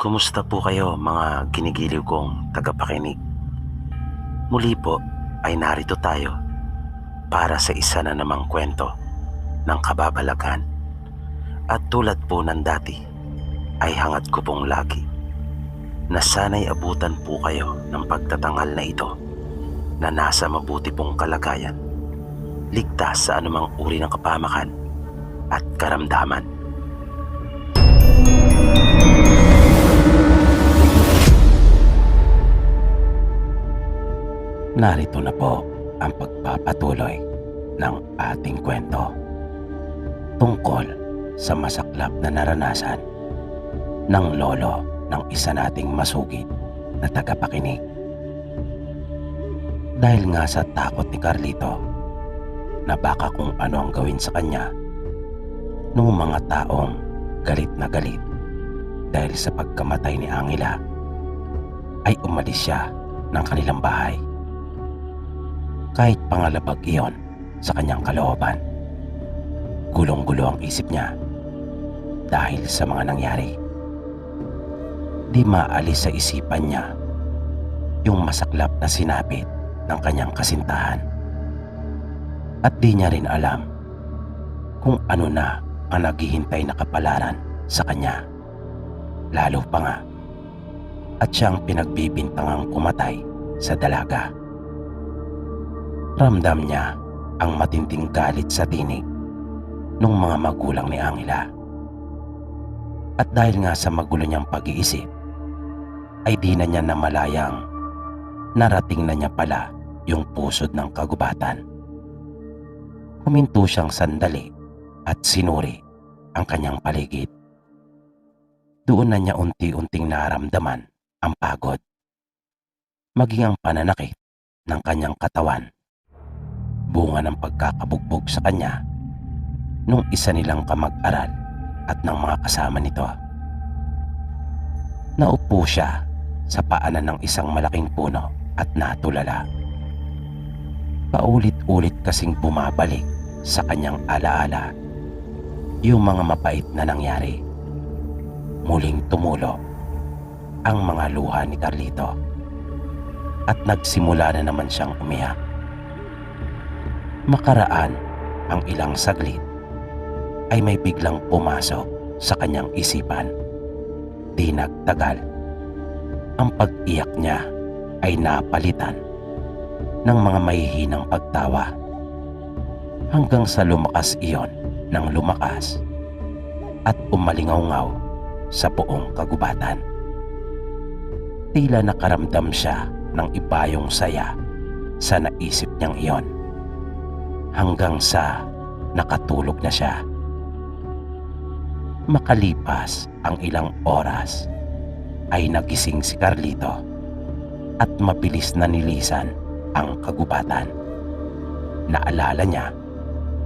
Kumusta po kayo mga ginigiliw kong tagapakinig? Muli po ay narito tayo para sa isa na namang kwento ng kababalaghan. At tulad po ng dati ay hangad ko pong lagi na sana'y abutan po kayo ng pagtatanghal na ito na nasa mabuti pong kalagayan, ligtas sa anumang uri ng kapamakan at karamdaman. Narito na po ang pagpapatuloy ng ating kwento tungkol sa masaklap na naranasan ng lolo ng isa nating masugid na tagapakinig. Dahil nga sa takot ni Carlito na baka kung ano ang gawin sa kanya nung mga taong galit na galit dahil sa pagkamatay ni Angela, ay umalis siya ng kanilang bahay. Kahit pangalabag iyon sa kanyang kalooban, gulong-gulo ang isip niya dahil sa mga nangyari. Di maalis sa isipan niya yung masaklap na sinapit ng kanyang kasintahan. At di niya rin alam kung ano na ang naghihintay na kapalaran sa kanya. Lalo pa nga at siyang pinagbibintangang pumatay sa dalaga. Ramdam niya ang matinding galit sa tinig ng mga magulang ni Angela. At dahil nga sa magulo niyang pag-iisip, ay di na niya namalayang narating na niya pala yung pusod ng kagubatan. Huminto siyang sandali at sinuri ang kanyang paligid. Doon na niya unti-unting naramdaman ang pagod, maging ang pananakit ng kanyang katawan, bunga ng pagkakabugbog sa kanya nung isa nilang kamag-aral at ng mga kasama nito. Naupo siya sa paanan ng isang malaking puno at natulala. Paulit-ulit kasing bumabalik sa kanyang alaala yung mga mapait na nangyari. Muling tumulo ang mga luha ni Carlito at nagsimula na naman siyang umiyak. Makaraan ang ilang saglit ay may biglang pumasok sa kanyang isipan. Di nagtagal, ang pag-iyak niya ay napalitan ng mga mahihinang pagtawa hanggang sa lumakas iyon ng lumakas at umalingaw-ngaw sa buong kagubatan. Tila nakaramdam siya ng ibayong saya sa naisip niyang iyon, hanggang sa nakatulog na siya. Makalipas ang ilang oras ay nagising si Carlito at mabilis na nilisan ang kagubatan. Naalala niya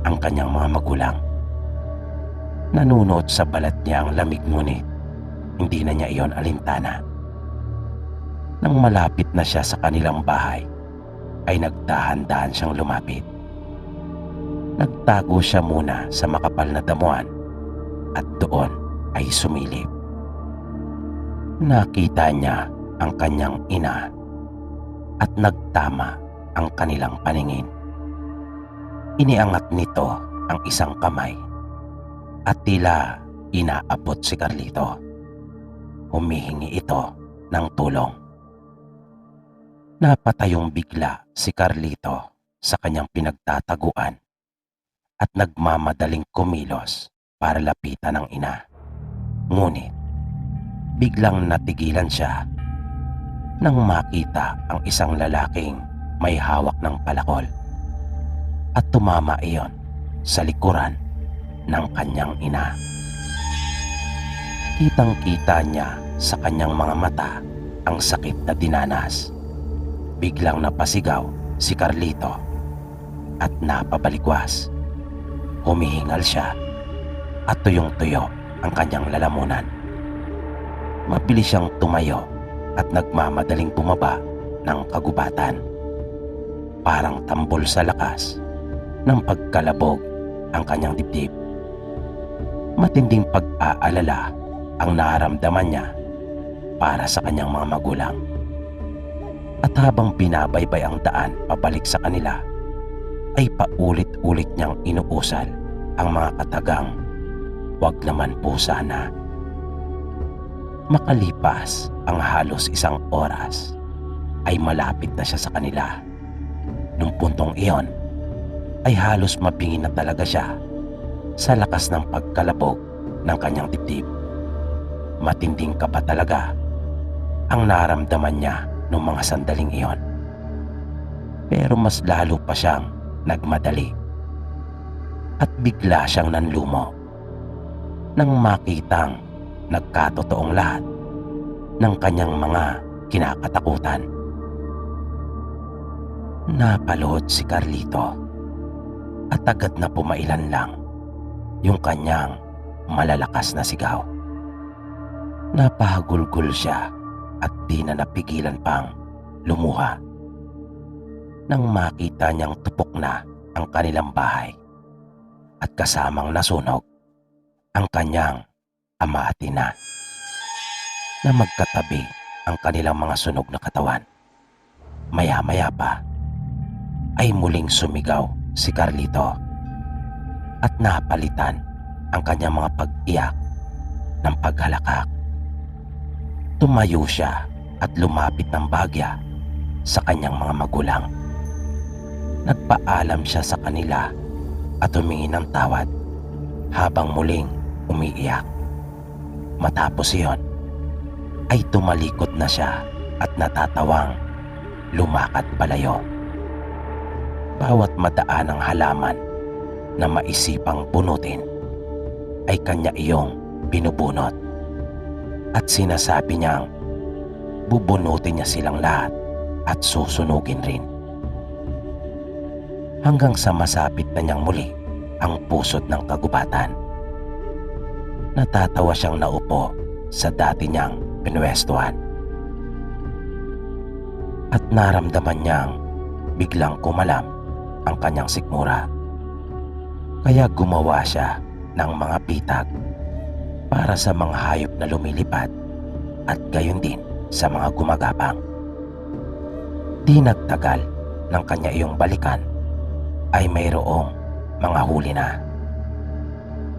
ang kanyang mga magulang. Nanunot sa balat niya ang lamig, ngunit hindi na niya iyon alintana. Nang malapit na siya sa kanilang bahay, ay nagdahan-dahan siyang lumapit. Nagtago siya muna sa makapal na damuhan at doon ay sumilip. Nakita niya ang kanyang ina at nagtama ang kanilang paningin. Iniangat nito ang isang kamay at tila inaabot si Carlito. Humihingi ito ng tulong. Napatayong bigla si Carlito sa kanyang pinagtataguan at nagmamadaling kumilos para lapitan ang ina. Ngunit biglang natigilan siya nang makita ang isang lalaking may hawak ng palakol at tumama iyon sa likuran ng kanyang ina. Kitang-kita niya sa kanyang mga mata ang sakit na dinanas. Biglang napasigaw si Carlito at napabalikwas. Humihingal siya at tuyong-tuyo ang kanyang lalamunan. Mabilis siyang tumayo at nagmamadaling bumaba ng kagubatan. Parang tambol sa lakas ng pagkalabog ang kanyang dibdib. Matinding pag-aalala ang nararamdaman niya para sa kanyang mga magulang. At habang binabaybay ang daan pabalik sa kanila, ay paulit-ulit niyang inuusal ang mga katagang, "Wag naman po sana." Makalipas ang halos 1 oras, ay malapit na siya sa kanila. Nung puntong iyon, ay halos mabingi na talaga siya sa lakas ng pagkalabog ng kanyang dibdib. Matinding kaba talaga ang naramdaman niya noong mga sandaling iyon. Pero mas lalo pa siyang nagmadali at bigla siyang nanlumo nang makitang nagkatotoong lahat ng kanyang mga kinakatakutan. Napaluhod si Carlito at agad na pumailan lang yung kanyang malalakas na sigaw. Napahagulgol siya at di na napigilan pang lumuha nang makita niyang tupok na ang kanilang bahay at kasamang nasunog ang kanyang ama at ina na magkatabi ang kanilang mga sunog na katawan. Maya-maya pa ay muling sumigaw si Carlito at napalitan ang kanyang mga pag-iyak ng paghalakak. Tumayo siya at lumapit ng bagya sa kanyang mga magulang. Nagpaalam siya sa kanila at humingi ng tawad habang muling umiiyak. Matapos iyon, ay tumalikod na siya at natatawang lumakad palayo. Bawat madaan ng halaman na maisipang bunutin ay kanya iyong binubunot at sinasabi niyang bubunutin niya silang lahat at susunugin rin. Hanggang sa masapit na niyang muli ang pusod ng kagubatan. Natatawa siyang naupo sa dati niyang pinwestuhan. At naramdaman niyang biglang kumalam ang kanyang sikmura. Kaya gumawa siya ng mga pitag para sa mga hayop na lumilipad at gayon din sa mga gumagapang. Di nagtagal ng kanya iyong balikan ay mayroong mga huli na.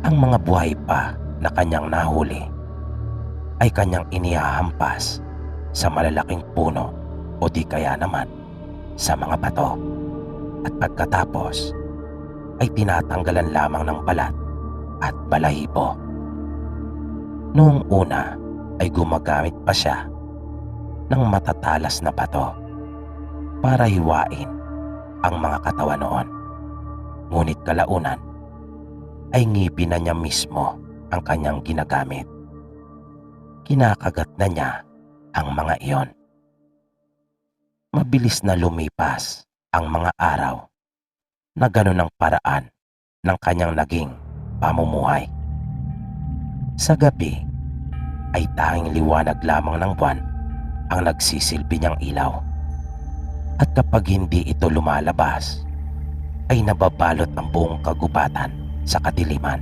Ang mga buhay pa na kanyang nahuli ay kanyang inihahampas sa malalaking puno o di kaya naman sa mga bato. At pagkatapos ay tinatanggalan lamang ng balat at balahibo. Noong una ay gumagamit pa siya ng matatalas na bato para hiwain ang mga katawan noon. Ngunit kalaunan ay ngipin na niya mismo ang kanyang ginagamit. Kinakagat na niya ang mga iyon. Mabilis na lumipas ang mga araw na gano'n ang paraan ng kanyang naging pamumuhay. Sa gabi ay tanging liwanag lamang ng buwan ang nagsisilbi niyang ilaw. At kapag hindi ito lumalabas, ay nababalot ang buong kagubatan sa kadiliman.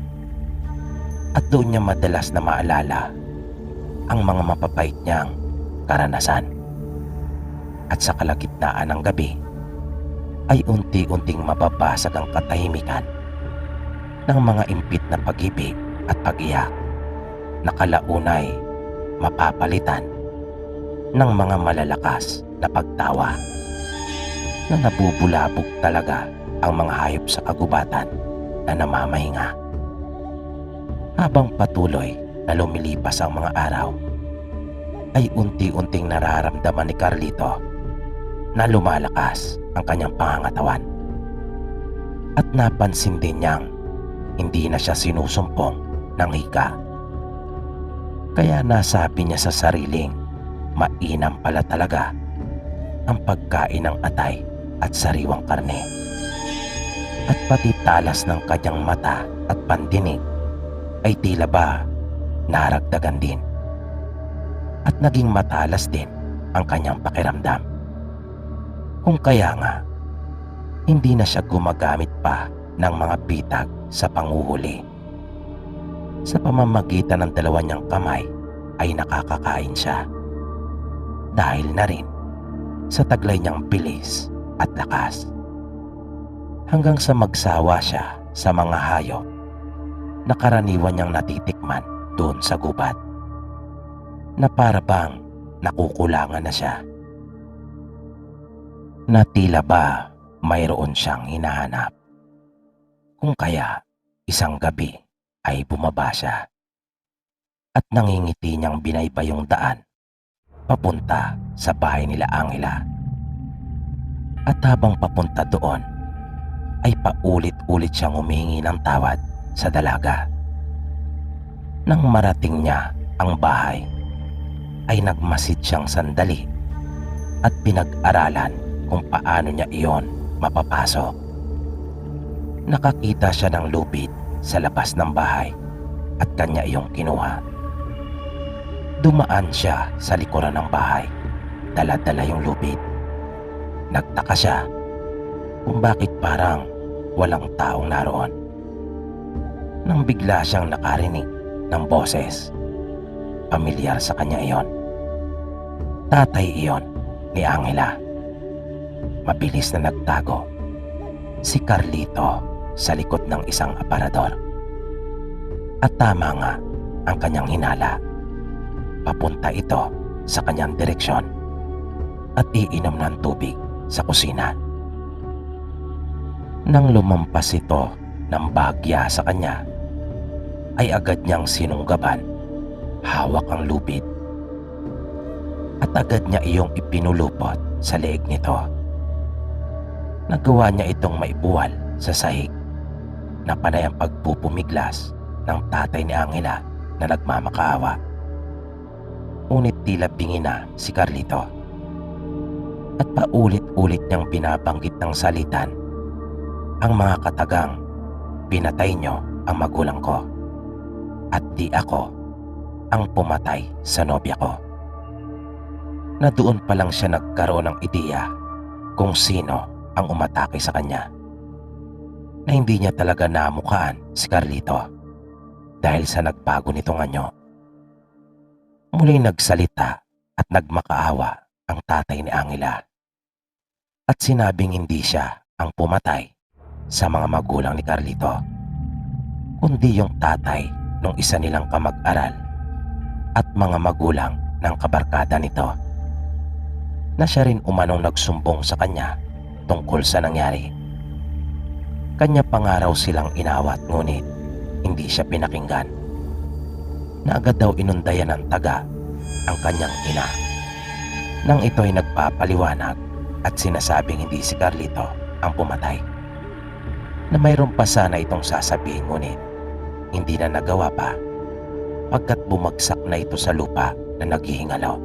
At doon niya madalas na maalala ang mga mapapait niyang karanasan. At sa kalagitnaan ng gabi, ay unti-unting mababasag ang katahimikan ng mga impit na pag-ibig at pag-iyak na kalaunay mapapalitan ng mga malalakas na pagtawa na nabubulabog talaga ang mga hayop sa kagubatan na namamahinga. Habang patuloy na lumilipas ang mga araw, ay unti-unting nararamdaman ni Carlito na lumalakas ang kanyang pangangatawan. At napansin din niyang hindi na siya sinusumpong ng hika. Kaya nasabi niya sa sariling mainam pala talaga ang pagkain ng atay at sariwang karne. At pati talas ng kanyang mata at pandinig ay tila ba naragdagan din. At naging matalas din ang kanyang pakiramdam. Kung kaya nga, hindi na siya gumagamit pa ng mga bitag sa panghuhuli. Sa pamamagitan ng dalawa niyang kamay ay nakakakain siya dahil na rin sa taglay niyang bilis at lakas. Hanggang sa magsawa siya sa mga hayop na karaniwan niyang natitikman doon sa gubat, na para bang nakukulangan na siya, na tila ba mayroon siyang hinahanap. Kung kaya isang gabi ay bumaba siya at nangingiti niyang binaybay yung daan papunta sa bahay nila Angela. At habang papunta doon ay paulit-ulit siyang humingi ng tawad sa dalaga. Nang marating niya ang bahay ay nagmasid siyang sandali at pinag-aralan kung paano niya iyon mapapasok. Nakakita siya ng lupit sa labas ng bahay at kanya iyong kinuha. Dumaan siya sa likuran ng bahay, dala-dala yung lupit. Nagtaka siya kung bakit parang walang taong naroon, nang bigla siyang nakarinig ng boses. Pamilyar sa kanya iyon. Tatay iyon ni Angela. Mabilis na nagtago si Carlito sa likod ng isang aparador. At tama nga ang kanyang hinala. Papunta ito sa kanyang direksyon at iinom ng tubig sa kusina. Nang lumampas ito ng bagya sa kanya, ay agad niyang sinunggaban. Hawak ang lupit at agad niya iyong ipinulupot sa leeg nito. Nagawa niya itong maibuwal sa sahig na panay ang pagpupumiglas ng tatay ni Angela na nagmamakaawa. Ngunit tila bingi na si Carlito at paulit-ulit niyang binabanggit ng salitan ang mga katagang, "Pinatay niyo ang magulang ko at di ako ang pumatay sa nobya ko." Na doon pa lang siya nagkaroon ng ideya kung sino ang umatake sa kanya, na hindi niya talaga namukhaan si Carlito dahil sa nagbago nitong anyo. Muling nagsalita at nagmakaawa ang tatay ni Angela at sinabing hindi siya ang pumatay sa mga magulang ni Carlito, kundi yung tatay ng isa nilang kamag-aral at mga magulang ng kabarkada nito, na siya rin umanong nagsumbong sa kanya tungkol sa nangyari. Kanya pa nga raw silang inawat, ngunit hindi siya pinakinggan, na agad daw inundayan ng taga ang kanyang ina. Nang ito ay nagpapaliwanag at sinasabing hindi si Carlito ang pumatay, na mayroon pa sana itong sasabihin, ngunit hindi na nagawa pa pagkat bumagsak na ito sa lupa na naghihingalo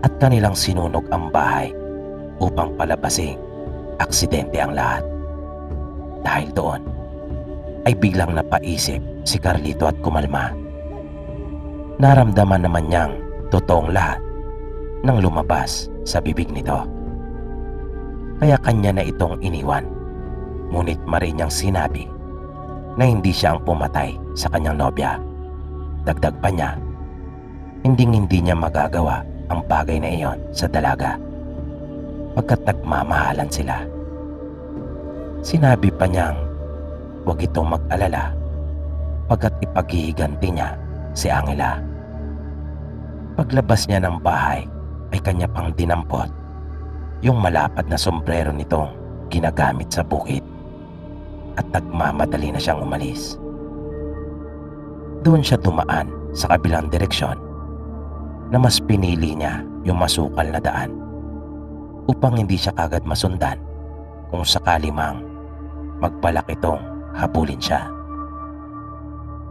at kanilang sinunog ang bahay upang palabasing aksidente ang lahat. Dahil doon ay biglang napaisip si Carlito at kumalma. Naramdaman naman niyang totoong lahat nang lumabas sa bibig nito. Kaya kanya na itong iniwan, ngunit marin niyang sinabi na hindi siya ang pumatay sa kanyang nobya. Dagdag pa niya, hindi niya magagawa ang bagay na iyon sa dalaga pagkat nagmamahalan sila. Sinabi pa niyang huwag itong mag-alala pagkat ipaghihiganti niya si Angela. Paglabas niya ng bahay ay kanya pang dinampot yung malapad na sombrero nitong ginagamit sa bukid at nagmamadali na siyang umalis. Doon siya dumaan sa kabilang direksyon, na mas pinili niya yung masukal na daan upang hindi siya kagad masundan kung sakali mang magbalak itong habulin siya.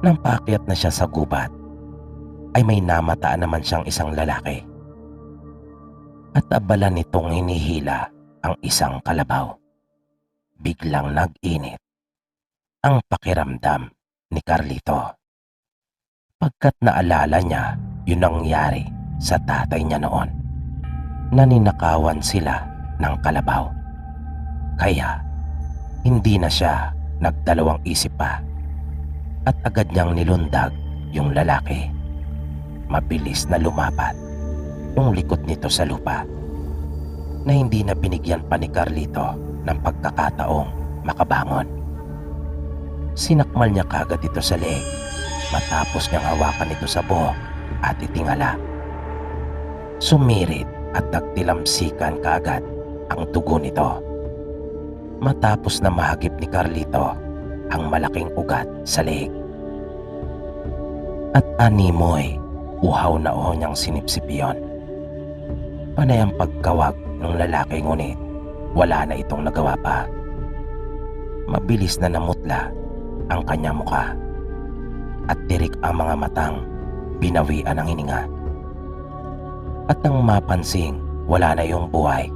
Nang paakyat na siya sa gubat ay may namataan naman siyang isang lalaki at abala nitong hinihila ang isang kalabaw. Biglang nag-init ang pakiramdam ni Carlito pagkat naalala niya yung nangyari sa tatay niya noon, na ninakawan sila ng kalabaw. Kaya hindi na siya nagdalawang isip pa at agad niyang nilundag yung lalaki. Mabilis na lumapat yung likod nito sa lupa na hindi na binigyan pa ni Carlito ng pagkakataong makabangon. Sinakmal niya kagad ito sa leeg matapos niyang hawakan ito sa buhok at itingala. Sumirit at nagtilamsikan kaagad ang dugo nito matapos na mahagip ni Carlito ang malaking ugat sa leeg. At animoy, uhaw na uhaw niyang sinipsip iyon. Panay ang pagkawag ng lalaki, ngunit wala na itong nagawa pa. Mabilis na namutla ang kanyang muka at tirik ang mga matang binawian ng hininga. At nang mapansing wala na yung buhay,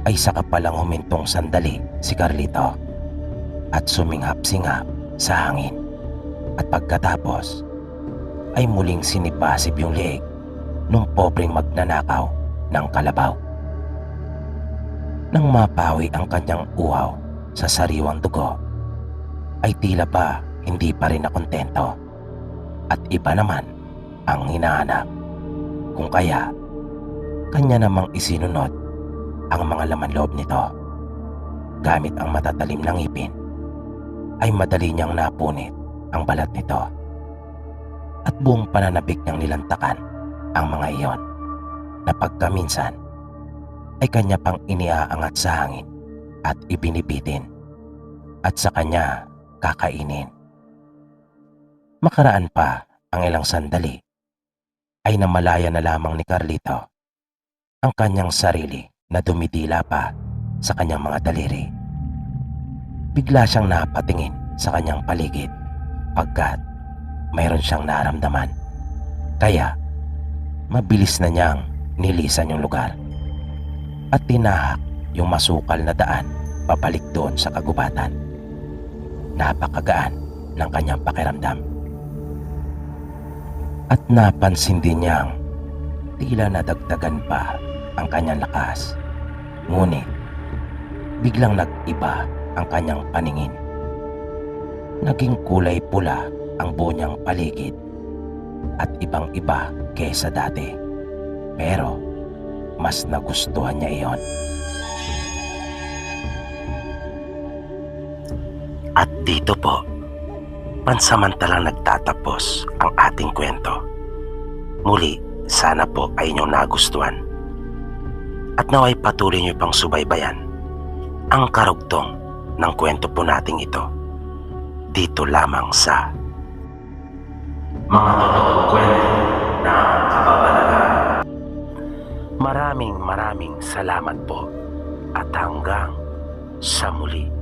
ay saka palang humintong sandali si Carlito at suminghap-singhap sa hangin. At pagkatapos ay muling sinipasip yung leeg nung pobreng magnanakaw ng kalabaw. Nang mapawi ang kanyang uhaw sa sariwang dugo, ay tila ba hindi pa rin nakontento at iba naman ang hinahanap. Kung kaya, kanya namang isinunod ang mga laman loob nito. Gamit ang matatalim na ngipin, ay madali niyang napunit ang balat nito at buong pananabik niyang nilantakan ang mga iyon na pagkaminsan ay kanya pang iniaangat sa hangin at ibinibitin at sa kanya kakainin. Makaraan pa ang ilang sandali ay namalaya na lamang ni Carlito ang kanyang sarili na dumidila pa sa kanyang mga daliri. Bigla siyang napatingin sa kanyang paligid pagkat mayroon siyang naramdaman. Kaya mabilis na niyang nilisan yung lugar at tinahak yung masukal na daan pabalik doon sa kagubatan. Napakagaan ng kanyang pakiramdam. At napansin din niyang tila nadagdagan pa ang kanyang lakas. Ngunit biglang nag-iba ang kanyang paningin. Naging kulay pula ang buo niyang paligid at ibang-iba kaysa dati. Pero mas nagustuhan niya iyon. At dito po, pansamantalang nagtatapos ang ating kwento. Muli, sana po ay inyong nagustuhan. At naway patuloy niyo pang subaybayan ang karugtong ng kwento po nating ito. Dito lamang sa Mga Totoong Kwento ng Kababalaghan. Maraming salamat po at hanggang sa muli.